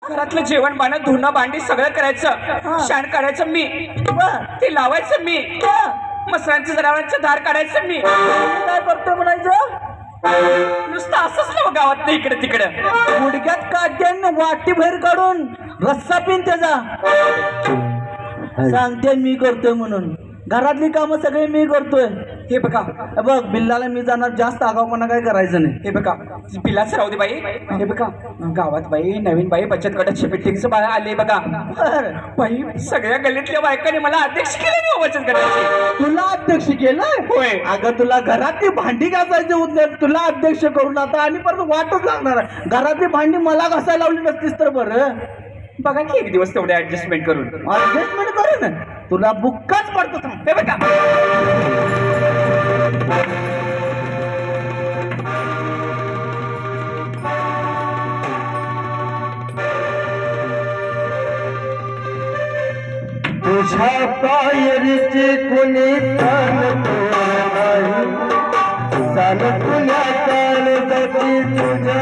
घरातलं जेवण पाणी धुणं भांडी सगळं करायचं, शाण काढायचं मी, ते लावायचं मी, मसरांच्या जनावरांचं धार काढायचं मी. काय करतोय म्हणायचं? नुसतं असंच ना गावात नाही इकडे तिकडे. गुडघ्यात काढते वाटी बाहेर काढून रस्सा पिन त्याचा सांगते मी करतोय म्हणून. घरातली कामं सगळे मी करतोय. हे बघा बघ बिल्लाला मी जाणार, जास्त आगाऊपणा काय करायचं नाही. हे बघा बिलाच राहू दे बाई. हे बघा गावात बाई नवीन बाई बचत गटाची मीटिंगचं बाळा आले बघा. बाई सगळ्या गल्लीतल्या बायकांनी मला अध्यक्ष केलं बचत गटाची. तुला अध्यक्ष केलं? होय. अगं तुला घरातली भांडी घासायची होते, तुला अध्यक्ष करून आता आणि परत वाटच लागणार. घरातली भांडी मला घासायला लावली नसतीस तर बरं. बघा की एक दिवस तेवढे ऍडजस्टमेंट करून करेन तुला बुक्काच पडतो. हे बघा तुझ्या पायरीची कुणी तान तुझ्या तान जाती तुझ्या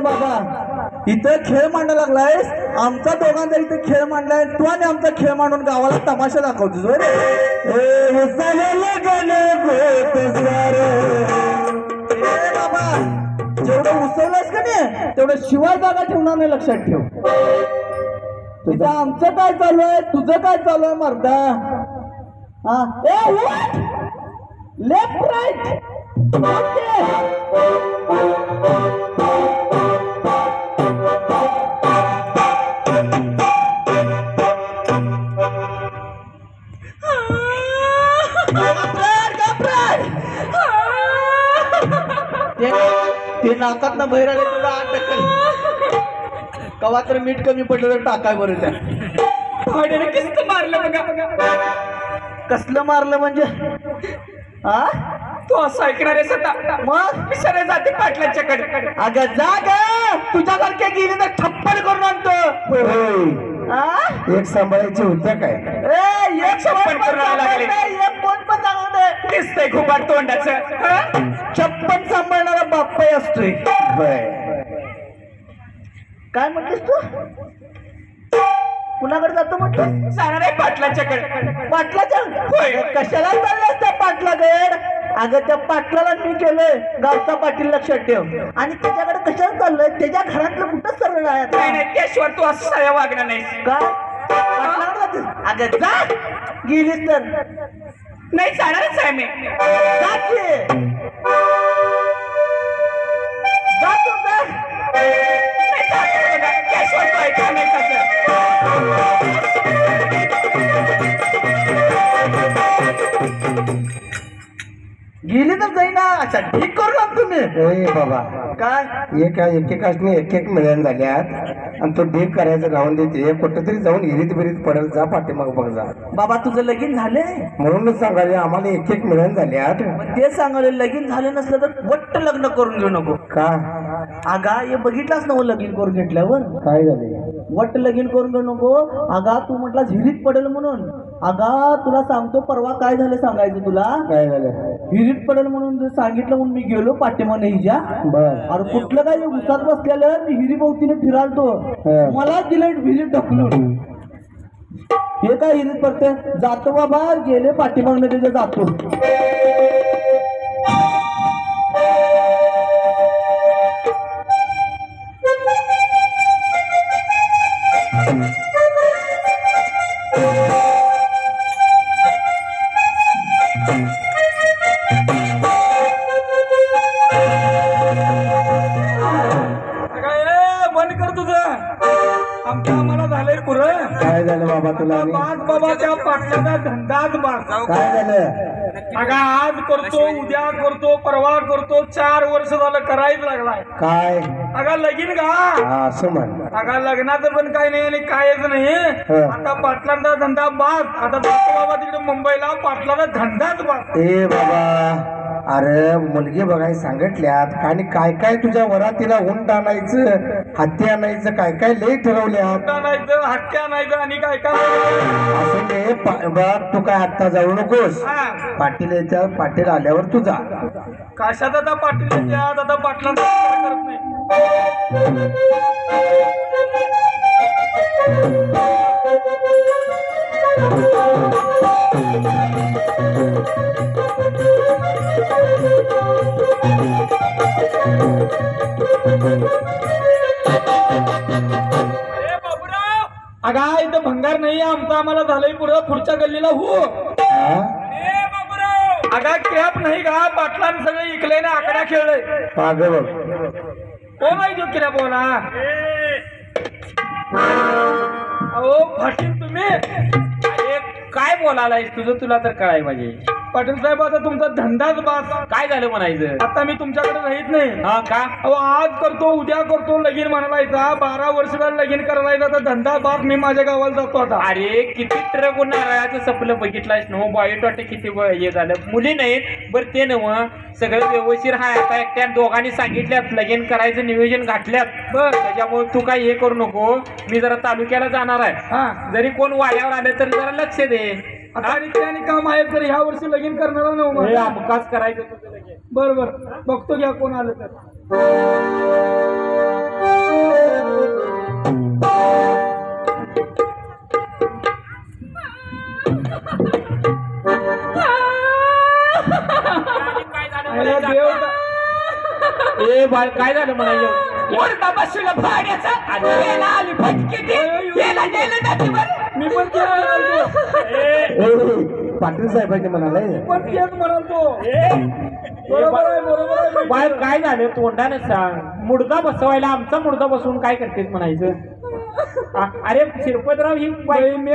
बाबा इथं खेळ मांडा लागलायस. आमचा दोघांचा इथे खेळ मांडलाय तू आणि आमचा खेळ मांडून गावाला तमाशा दाखवतोस. बाबा जेवढं उसवलंस का नाही तेवढं शिवाय जागा ठेवणार नाही, लक्षात ठेव. तुझं आमचं काय चालू आहे, तुझं काय चालू आहे मर्दा? लेफ्ट राईट ते नाकात ना बाहेर आले तुला कवा तर मीठ कमी पडलं तर टाकाय बरं. त्या कसं मारलं बघा. कसलं मारलं म्हणजे? तू असं ऐकणार आहेस आता? मग मी सरळ जाते पाटलाच्याकडे. अगं जा ग, तुझ्यासारख्या गेली तर थप्पड करून आणतो. एक सांभाळायची होत्या काय? एक छप्पन करून लागले. एक कोण पण सांगते दिसतंय खूप तोंडाचं. छप्पन सांभाळणारा बाप्पा असतोय. काय म्हटलीस तू? कुणाकडे जातो म्हटलं? जाणार आहे पाटलाच्याकडे. पाटलाच्या? होय. कशाला चाललं त्या पाटलाकडे? अगं त्या पाटलाला मी केलंय गावचा पाटील, लक्षात ठेव. आणि त्याच्याकडे कशाला चाललंय? त्याच्या घरातलं कुठं सरळ आहे? नाही त्याशिवाय तू असं सया वागणार नाही. काय? अगं जा गेलीस तर. नाही जाणारच आहे मी. जा तू जा. त्याशिवाय तू ऐकणार नाही त्याचं. गेली तर जाईना. अच्छा ठीक करू ना तुम्ही. बाबा काय एकेकाशने एक मिळून झाल्यात आणि तो ढीक करायचं राहून देते. कुठं तरी जाऊन हिरीत बिरीत पडत जा, पाठीमाग बघ जा. बाबा तुझं लगीन झाले म्हणूनच सांगाले आम्हाला एक मिळून झाल्यात. ते सांगाले लगीन झाले नसलं तर वट्ट लग्न करून घेऊ नको का? अगा हे बघितलास ना लगीन करून घेतल्यावर काय झाले? वट्ट लगीन करून घेऊ नको. अगा तू म्हटला हिरीत पडेल म्हणून. अगा तुला सांगतो परवा काय झालं सांगायचं तुला. काय झालं? हिरीत पडेल म्हणून सांगितलं म्हणून मी गेलो पाठीमाने हिच्या. अरे कुठलं काय उसात बसलेलं मी हिरी भोवतीने फिरालतो. मला दिलं विहिरीत ढकलून. हे काय हिरीत पडते? जातो बाबा गेले पाठीमागने त्याच्या जातो. बंद कर तुझं. आम्हाला झालंय पुर. काय झालं बाबा तुला? बाबा त्या पाटलाचा धंदाच बाग. काय झालं? अगा आज करतो, उद्या करतो, परवा करतो. 4 वर्ष झालं करायच लागलाय. काय? अगा लगीन का? असं म्हण. अगा लग्नाचं पण काही नाही आणि कायच नाही. आता पाटलांचा धंदा बाग. आता जातो बाबा तिकडे मुंबईला, पाटलाचा धंदाच बाग. ए बाबा अरे मुलगी बघाय सांगितल्यात आणि काय काय तुझ्या वरातीला उंट आणायचं, हत्ती आणायचं, काय काय लय ठरवल्यात. आणायचं हत्ती आणायचं आणि काय काय असं ते बघ, तू काय आत्ता जाऊ नकोस. पाटील येतात, पाटील आल्यावर तू जा. कशात आता पाटील आता पाटलांचा करत नाही. अगा इथं भंगार नाही आमचा, आम्हाला झालंय पुढं पुढच्या गल्लीला हो. अगा कॅप नाही का पाटलान सगळं इकलंय ना, आकडा खेळलंय. मागे बघ, कोण आहे जो किरा बोला. अहो पाटील तुम्ही अरे काय बोलायलाय, तुझं तुला तर कळाय पाहिजे. पाटील साहेब आता तुमचा धंदाच बास. काय झालं म्हणायचं, आता मी तुमच्याकडे राहत नाही. हा का, अहो आज करतो उद्या करतो लगीन म्हणायचा, 12 वर्षाला लगीन करायला तर धंदा बास. मी माझ्या गावाला जातो आता. अरे किती ट्रक नारळाचं सपलं बघितलायस ना, बाईट वाटत किती हे झालं. मुली नाहीत बरं ते नव सगळं व्यवस्थित हाय. आता एकट्या दोघांनी सांगितल्यात लगीन करायचं नियोजन घातल्यात बरं, त्याच्यामुळे तू काही हे करू नको. मी जरा तालुक्याला जाणार आहे. हा जरी कोण वाड्यावर आले तर जरा लक्ष दे. आणि काम आहे तर ह्या वर्षी लगीन करणार नव्हतं, अमकाच करायचं तुझं लगीन. बरोबर बघतो घ्या कोण आलं तर. ए बाळ काय झालं म्हणायचं, मी पण पाटील साहेबांचे म्हणाले. बाळ काय झालं तोंडाने सांग. मुडदा बसवायला आमचा मुडदा बसवून काय करतेस म्हणायचं. अरे शिरपतराव ही बाई मी